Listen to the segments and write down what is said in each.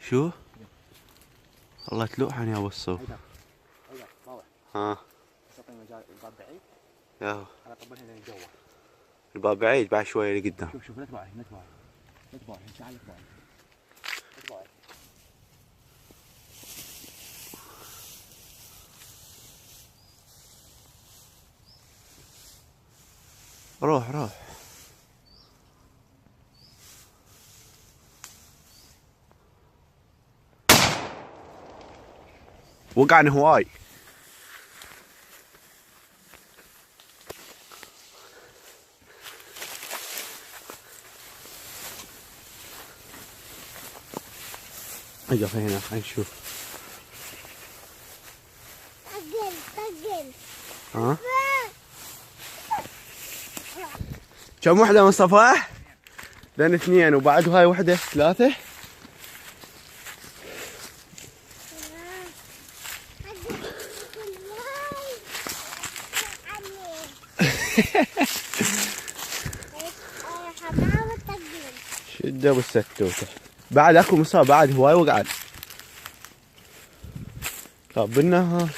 شو؟ والله تلوحني يا ابو الصوف. ها الباب بعيد. ياهو انا طبلها لين جوا. الباب بعيد بعد شويه لقدام. شوف لا تباعي لا تباعي لا تباعي تعال لا تباعي لا تباعي. روح روح. وقعني هواي. اقف هنا خلينا نشوف. طقل ها كم وحدة مصطفى؟ لين 2 وبعد هاي وحدة 3. شدة بالستوته. بعد اكو مصاب بعد هواي وقعد. طب بالنهار.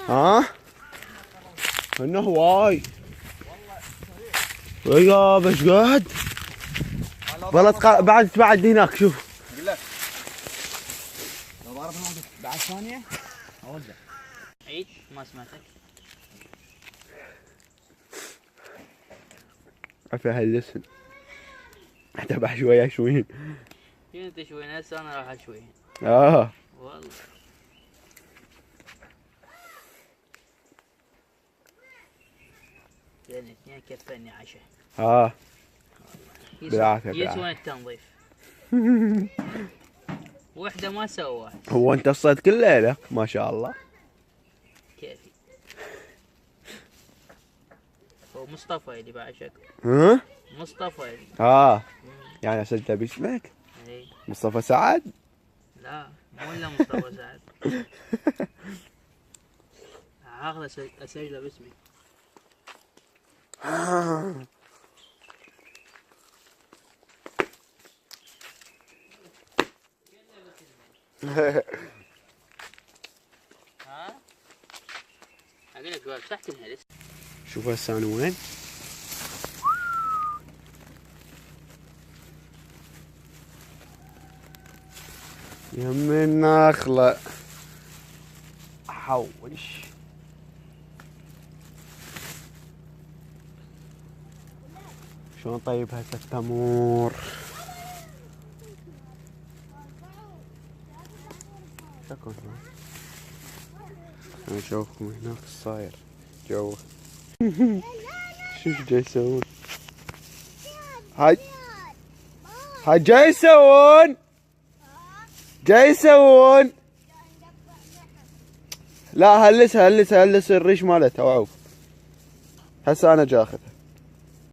ها؟ انه هواي. والله ايش قاعد؟ والله بعد هناك شوف. اقول لك لو ضربنا بعد ثانية اودع. عيد ما سمعتك. عفا هاللسن. تبع شوية شويين. انت شوي هسه انا راح اشوي. والله يعني 2 كفني عشاء. بالعافية يسوى التنظيف. وحدة ما سواها. هو انت الصيد كل ليلة ما شاء الله. كيفي. هو مصطفى اللي بعشق. ها؟ مصطفى. يعني اسجله باسمك؟ اي. مصطفى سعد؟ لا مو الا مصطفى سعد. هاخذ اسجله باسمي. ها؟ اقول لك باب تحت الهلس. شوف هسه انا وين؟ يم النخلة. حوش. شلون طيب هسه التمور؟ شكون نشوفكم هناك الصاير جوا. شوف جاي يسوون. هاي جاي يسوون. جاي يسوون. لا هلس الريش مالته وعوف. هسه انا جاي اخذها.